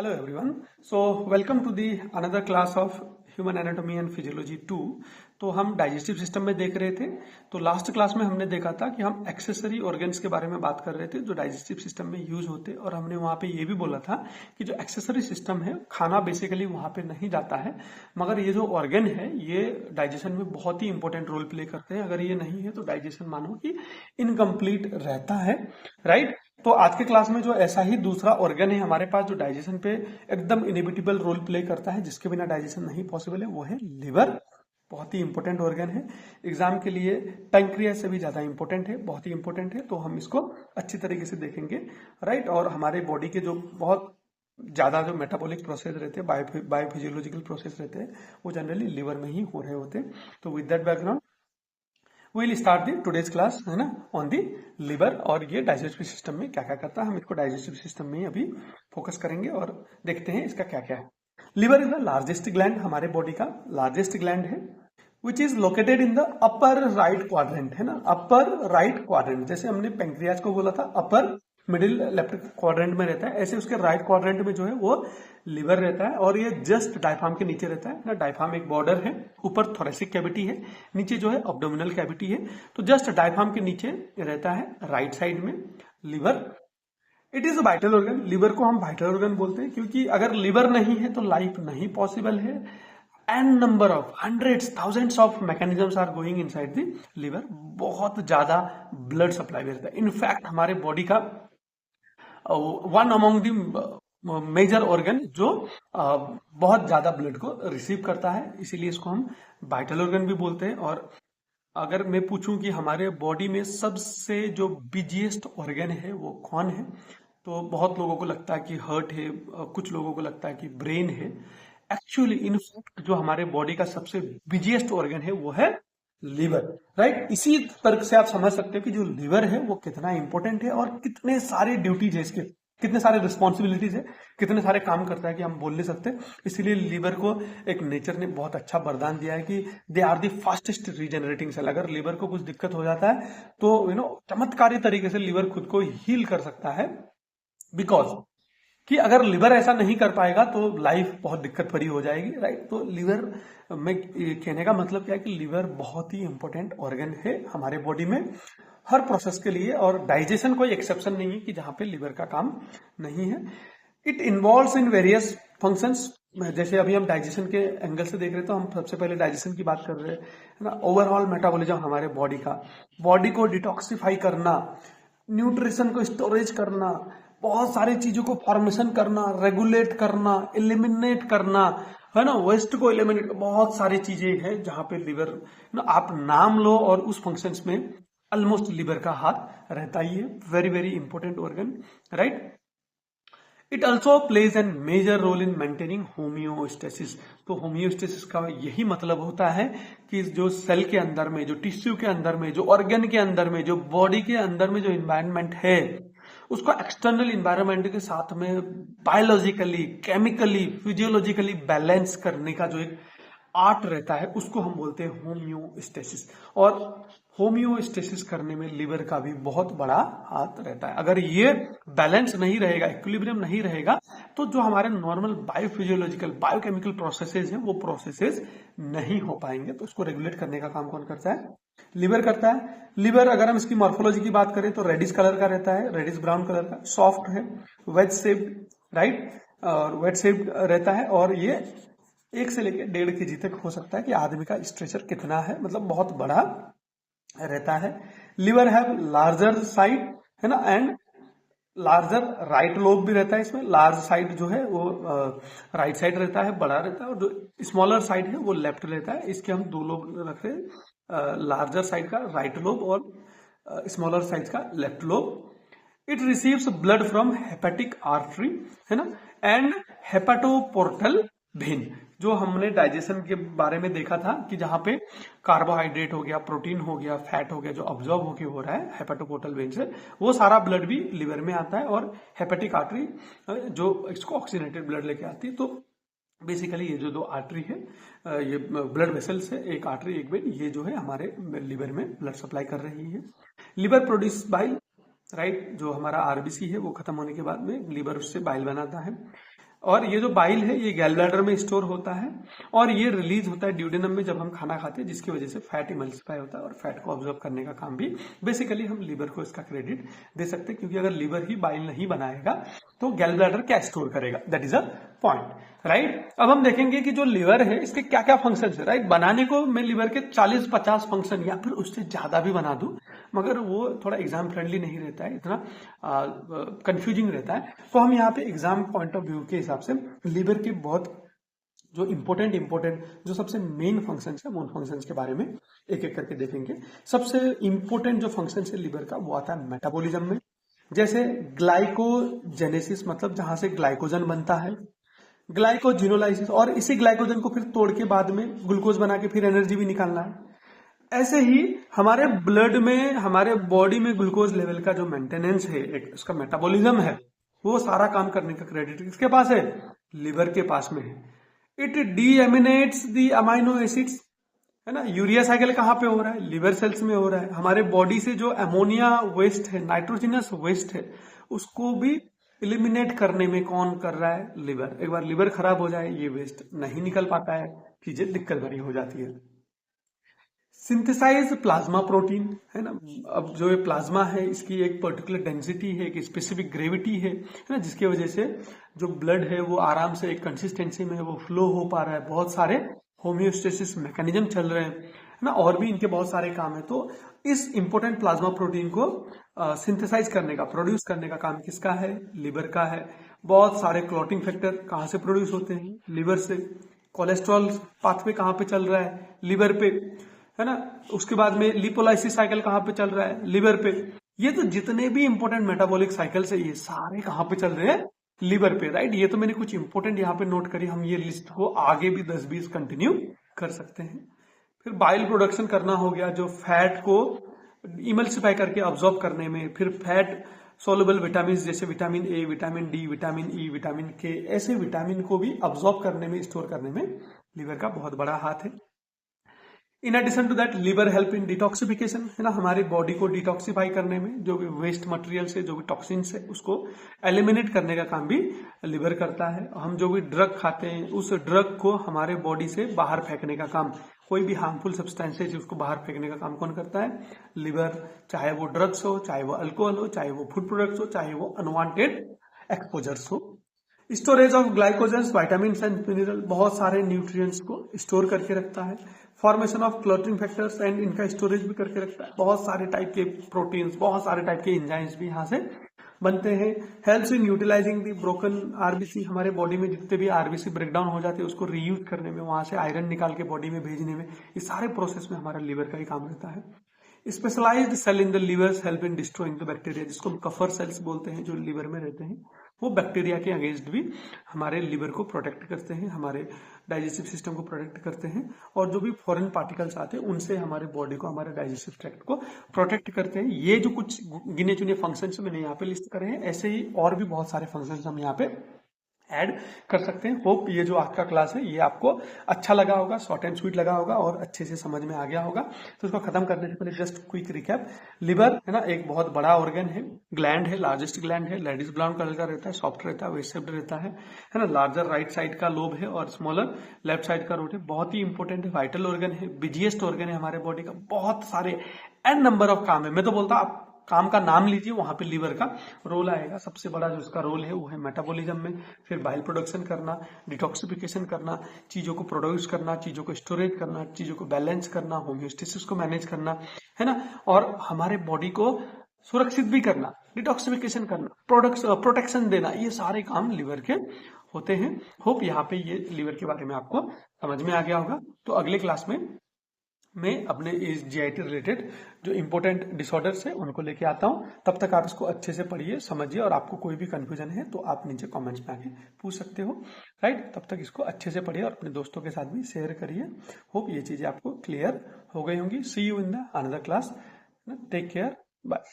Hello everyone. So welcome to the another class of Human Anatomy and Physiology 2. तो हम digestive system में देख रहे थे। तो लास्ट क्लास में हमने देखा था कि हम एक्सेसरी ऑर्गन्स के बारे में बात कर रहे थे जो डाइजेस्टिव सिस्टम में यूज होते, और हमने वहां पे ये भी बोला था कि जो एक्सेसरी सिस्टम है खाना बेसिकली वहां पे नहीं जाता है, मगर ये जो ऑर्गन है ये डाइजेशन में बहुत ही इंपॉर्टेंट रोल प्ले करते हैं। अगर ये नहीं है तो डाइजेशन मानो कि इनकम्प्लीट रहता है, राइट। तो आज के क्लास में जो ऐसा ही दूसरा ऑर्गन है हमारे पास जो डाइजेशन पे एकदम इनहिबिटेबल रोल प्ले करता है, जिसके बिना डाइजेशन नहीं पॉसिबल है, वो है लिवर। बहुत ही इंपॉर्टेंट ऑर्गन है, एग्जाम के लिए पैंक्रियास से भी ज्यादा इंपॉर्टेंट है, बहुत ही इंपॉर्टेंट है। तो हम इसको अच्छी तरीके से देखेंगे, राइट। और हमारे बॉडी के जो बहुत ज्यादा जो मेटाबॉलिक प्रोसेस रहते हैं, बायोफिजियोलॉजिकल प्रोसेस रहते हैं, वो जनरली लिवर में ही हो रहे होते हैं। तो with that background will start the today's class, है ना, ऑन दी लिवर। और ये डाइजेस्टिव सिस्टम में क्या क्या करता है, हम इसको डाइजेस्टिव सिस्टम में अभी फोकस करेंगे और देखते हैं इसका क्या क्या है। Liver is the largest gland, हमारे बॉडी का लार्जेस्ट ग्लैंड है, which is located in the upper right quadrant, है ना, अपर राइट क्वाड्रेंट। जैसे हमने पेंक्रियाज को बोला था अपर मिडिल लेफ्ट क्वाड्रेंट में रहता है, ऐसे उसके राइट क्वाड्रेंट में जो है वो लिवर रहता है। और ये जस्ट डायफ्राम के नीचे रहता है ना, डायफ्राम एक बॉर्डर है, ऊपर थोरेसिक कैविटी है, नीचे जो है एब्डोमिनल कैविटी है। तो जस्ट डायफ्राम के नीचे रहता है राइट साइड में liver. It is a vital organ, liver को हम वाइटल ऑर्गन बोलते हैं क्योंकि अगर लिवर नहीं है तो लाइफ नहीं पॉसिबल है। An number of hundreds thousands of mechanisms are going inside the liver, बहुत ज्यादा ब्लड सप्लाई रहता है। इनफैक्ट हमारे बॉडी का one among the major organ जो बहुत ज्यादा ब्लड को रिसीव करता है, इसीलिए इसको हम वाइटल ऑर्गन भी बोलते हैं। और अगर मैं पूछूं कि हमारे बॉडी में सबसे जो बिजिएस्ट ऑर्गन है वो कौन है, तो बहुत लोगों को लगता है कि हार्ट है, कुछ लोगों को लगता है कि ब्रेन है। एक्चुअली इनफैक्ट जो हमारे बॉडी का सबसे बिजिएस्ट ऑर्गन है वो है लिवर, राइट। इसी तर्क से आप समझ सकते हो कि जो लिवर है वो कितना इंपॉर्टेंट है और कितने सारे ड्यूटीज है इसके, कितने सारे रिस्पॉन्सिबिलिटीज है, कितने सारे काम करता है कि हम बोल नहीं सकते। इसीलिए लिवर को एक नेचर ने बहुत अच्छा वरदान दिया है कि they are the fastest regenerating cell. अगर लिवर को कुछ दिक्कत हो जाता है तो चमत्कारी तरीके से लिवर खुद को हील कर सकता है, बिकॉज कि अगर लिवर ऐसा नहीं कर पाएगा तो लाइफ बहुत दिक्कत भरी हो जाएगी, राइट। तो लिवर में कहने का मतलब क्या है कि लिवर बहुत ही इंपॉर्टेंट ऑर्गन है हमारे बॉडी में हर प्रोसेस के लिए, और डाइजेशन कोई एक्सेप्शन नहीं है कि जहां पे लिवर का काम नहीं है। It involves in various functions. जैसे अभी हम डाइजेशन के एंगल से देख रहे हैं तो हम सबसे पहले डाइजेशन की बात कर रहे हैं, है ना। ओवरऑल मेटाबॉलिज्म हमारे बॉडी का, बॉडी को डिटॉक्सिफाई करना, न्यूट्रिशन को स्टोरेज करना, बहुत सारी चीजों को फॉर्मेशन करना, रेगुलेट करना, एलिमिनेट करना, है ना, वेस्ट को एलिमिनेट, बहुत सारी चीजें हैं जहां पे लिवर ना आप नाम लो और उस फंक्शंस में ऑलमोस्ट लिवर का हाथ रहता ही है। Very very important organ, right. It also plays an major role in maintaining homeostasis. तो होम्योस्टेसिस का यही मतलब होता है कि जो सेल के अंदर में, जो टिश्यू के अंदर में, जो ऑर्गन के अंदर में, जो बॉडी के अंदर में जो इन्वायरमेंट है उसको एक्सटर्नल इन्वायरमेंट के साथ में बायोलॉजिकली, केमिकली, फिजियोलॉजिकली बैलेंस करने का जो एक आर्ट रहता है उसको हम बोलते हैं होम्योस्टेसिस। और होम्योस्टेसिस करने में लिवर का भी बहुत बड़ा हाथ रहता है। अगर ये बैलेंस नहीं रहेगा, इक्विलिब्रियम नहीं रहेगा, तो जो हमारे नॉर्मल बायोफिजियोलॉजिकल बायोकेमिकल प्रोसेसेस हैं वो प्रोसेसेस नहीं हो पाएंगे। तो उसको रेगुलेट करने का काम कौन करता है, लिवर करता है। लिवर अगर हम इसकी मॉर्फोलॉजी की बात करें तो रेडिश कलर का रहता है, रेडिश ब्राउन कलर का, सॉफ्ट है, वेज शेप्ड, राइट, और वेज शेप्ड रहता है। और ये 1 से लेकर 1.5 kg तक हो सकता है कि आदमी का स्ट्रेचर कितना है, मतलब बहुत बड़ा रहता है। लिवर हैव लार्जर साइड, है ना, एंड लार्जर राइट लोब भी रहता है इसमें। लार्ज साइड जो है वो राइट साइड रहता है, बड़ा रहता है, और जो स्मॉलर साइड है वो लेफ्ट रहता है। इसके हम 2 लोब रख रहे हैं, लार्जर साइड का राइट लोब और स्मॉलर साइड का left lobe. It receives blood from hepatic artery, है ना, एंड हेपाटोपोर्टल वेन। जो हमने डाइजेशन के बारे में देखा था कि जहां पे कार्बोहाइड्रेट हो गया, प्रोटीन हो गया, फैट हो गया, जो ऑब्जॉर्व होके हो रहा है हेपेटोपोर्टल वेन से, वो सारा ब्लड भी लिवर में आता है। और हेपेटिक आर्टरी जो इसको ऑक्सीजनेटेड ब्लड लेके आती है। तो बेसिकली ये जो 2 आर्टरी है, ये ब्लड वेसल्स है, एक आर्टरी एक वेन, ये जो है हमारे लिवर में ब्लड सप्लाई कर रही है। लिवर प्रोड्यूस बाइल, राइट, जो हमारा आरबीसी है वो खत्म होने के बाद में लिवर उससे बाइल बनाता है। और ये जो बाइल है ये गैल ब्लैडर में स्टोर होता है और ये रिलीज होता है ड्यूडेनम में जब हम खाना खाते हैं, जिसकी वजह से फैट इमल्सिफाई होता है और फैट को ऑब्जॉर्व करने का काम भी बेसिकली हम लीवर को इसका क्रेडिट दे सकते हैं, क्योंकि अगर लीवर ही बाइल नहीं बनाएगा तो गैल ब्लैडर क्या स्टोर करेगा, that is a point, right. अब हम देखेंगे कि जो लीवर है इसके क्या क्या फंक्शन है, राइट। बनाने को मैं लीवर के 40-50 फंक्शन या फिर उससे ज्यादा भी बना दूं, मगर वो थोड़ा एग्जाम फ्रेंडली नहीं रहता है, इतना कंफ्यूजिंग रहता है। तो हम यहाँ पे एग्जाम पॉइंट ऑफ व्यू के हिसाब से लीवर के बहुत जो इम्पोर्टेंट जो सबसे मेन फंक्शन है उन फंक्शन के बारे में एक एक करके देखेंगे। सबसे इंपॉर्टेंट जो फंक्शन है लीवर का वो आता है मेटाबॉलिज्म में, जैसे ग्लाइकोजेनेसिस, मतलब जहां से ग्लाइकोजन बनता है, ग्लाइकोजिनोलाइसिस, और इसी ग्लाइकोजन को फिर तोड़ के बाद में ग्लूकोज बना के फिर एनर्जी भी निकालना है। ऐसे ही हमारे ब्लड में, हमारे बॉडी में ग्लूकोज लेवल का जो मेंटेनेंस है, एक उसका मेटाबॉलिज्म है, वो सारा काम करने का क्रेडिट किसके पास है, लीवर के पास में है। इट डीएमिनेट्स दी अमाइनो एसिड्स, है ना। यूरिया साइकिल कहाँ पे हो रहा है, लिवर सेल्स में हो रहा है। हमारे बॉडी से जो अमोनिया वेस्ट है, नाइट्रोजनस वेस्ट है, उसको भी एलिमिनेट करने में कौन कर रहा है, लिवर। एक बार लिवर खराब हो जाए ये वेस्ट नहीं निकल पाता है, चीजें दिक्कत भरी हो जाती है। सिंथेसाइज प्लाज्मा प्रोटीन, है ना। अब जो ये प्लाज्मा है इसकी एक पर्टिकुलर डेंसिटी है, एक स्पेसिफिक ग्रेविटी है ना, जिसकी वजह से जो ब्लड है वो आराम से एक कंसिस्टेंसी में वो फ्लो हो पा रहा है। बहुत सारे होम्योस्टेसिस मैकेनिज्म चल रहे हैं, है ना, और भी इनके बहुत सारे काम है। तो इस इंपॉर्टेंट प्लाज्मा प्रोटीन को सिंथेसाइज करने का, प्रोड्यूस करने का काम किसका है, लिवर का है। बहुत सारे क्लॉटिंग फैक्टर कहाँ से प्रोड्यूस होते हैं, लिवर से। कोलेस्ट्रॉल पाथवे कहाँ पे चल रहा है, लिवर पे, है ना। उसके बाद में लिपोलाइसिस साइकिल कहाँ पे चल रहा है, लिवर पे। ये तो जितने भी इंपॉर्टेंट मेटाबॉलिक साइकिल्स है ये सारे कहाँ पे चल रहे हैं, लिवर पे, राइट। ये तो मैंने कुछ इंपॉर्टेंट यहाँ पे नोट करी, हम ये लिस्ट को आगे भी 10-20 कंटिन्यू कर सकते हैं। फिर बाइल प्रोडक्शन करना हो गया, जो फैट को इमल्सिफाई करके ऑब्जॉर्ब करने में, फिर फैट सोलुबल विटामिन जैसे vitamin A, vitamin D, vitamin E, vitamin के, ऐसे विटामिन को भी ऑब्जॉर्ब करने में, स्टोर करने में लीवर का बहुत बड़ा हाथ है। In addition to that liver help in detoxification, है ना, हमारी बॉडी को डिटॉक्सिफाई करने में, जो भी वेस्ट मटेरियल से, जो भी टॉक्सिन्स है उसको एलिमिनेट करने का काम भी लिवर करता है। हम जो भी ड्रग खाते हैं उस ड्रग को हमारे बॉडी से बाहर फेंकने का काम, कोई भी हार्मफुल सब्सटेंसेज उसको बाहर फेंकने का काम कौन करता है, लिवर। चाहे वो ड्रग्स हो, चाहे वो अल्कोहल हो, चाहे वो फूड प्रोडक्ट्स हो, चाहे वो अनवांटेड एक्सपोजर्स हो। Storage of glycogens, vitamin and mineral, बहुत सारे न्यूट्रिएंट्स को स्टोर करके रखता है। Formation of clotting factors and इनका स्टोरेज भी करके रखता है। बहुत सारे टाइप के प्रोटीन्स, बहुत सारे टाइप के एंजाइम्स भी यहाँ से बनते हैं। Helps in utilizing the broken RBC, हमारे बॉडी में जितने भी आरबीसी ब्रेकडाउन हो जाते हैं उसको रीयूज करने में, वहां से आयरन निकाल के बॉडी में भेजने में, ये सारे प्रोसेस में हमारा लीवर का ही काम रहता है। Specialized cell in the livers help in destroying the bacteria, जिसको हम कफर सेल्स बोलते हैं, जो लिवर में रहते हैं, वो बैक्टीरिया के अगेंस्ट भी हमारे लिवर को प्रोटेक्ट करते हैं, हमारे डाइजेस्टिव सिस्टम को प्रोटेक्ट करते हैं, और जो भी फॉरेन पार्टिकल्स आते हैं उनसे हमारे बॉडी को, हमारे डाइजेस्टिव ट्रैक्ट को प्रोटेक्ट करते हैं। ये जो कुछ गिने चुने फंक्शंस मैंने यहाँ पे लिस्ट करे हैं, ऐसे ही और भी बहुत सारे फंक्शंस हम यहाँ पे ऐड कर सकते हैं। होप ये जो आज का क्लास है ये आपको अच्छा लगा होगा, शॉर्ट एंड स्वीट लगा होगा और अच्छे से समझ में आ गया होगा। तो इसको खत्म करने से पहले जस्ट क्विक रिकैप। लिवर, है ना, एक बहुत बड़ा ऑर्गन है, ग्लैंड है, लार्जेस्ट ग्लैंड है, लेडीज ब्राउन कलर का रहता है, सॉफ्ट रहता है, वेस्ट शेप्ड रहता है ना। लार्जर राइट साइड का लोब है और स्मॉलर लेफ्ट साइड का रोड है। बहुत ही इंपॉर्टेंट है, वाइटल ऑर्गन है, बिजिएस्ट ऑर्गन है हमारे बॉडी का। बहुत सारे एन नंबर ऑफ काम है, मैं तो बोलता आप काम का नाम लीजिए, वहां पे लीवर का रोल आएगा। सबसे बड़ा जो उसका रोल है वो है मेटाबॉलिज्म में, फिर बाइल प्रोडक्शन करना, डिटॉक्सिफिकेशन करना, चीजों को प्रोड्यूस करना, चीजों को स्टोरेज करना, चीजों को बैलेंस करना, होम्योस्टेसिस को मैनेज करना, है ना, और हमारे बॉडी को सुरक्षित भी करना, डिटॉक्सिफिकेशन करना, प्रोटेक्शन देना, ये सारे काम लिवर के होते हैं। होप यहाँ पे ये लिवर के बारे में आपको समझ में आ गया होगा। तो अगले क्लास में मैं अपने इस जीआईटी रिलेटेड जो इंपॉर्टेंट डिसऑर्डर्स है उनको लेके आता हूं। तब तक आप इसको अच्छे से पढ़िए, समझिए, और आपको कोई भी कंफ्यूजन है तो आप नीचे कमेंट्स में आके पूछ सकते हो, राइट। तब तक इसको अच्छे से पढ़िए और अपने दोस्तों के साथ भी शेयर करिए। होप ये चीजें आपको क्लियर हो गई होंगी। See you in the another class, take care, bye.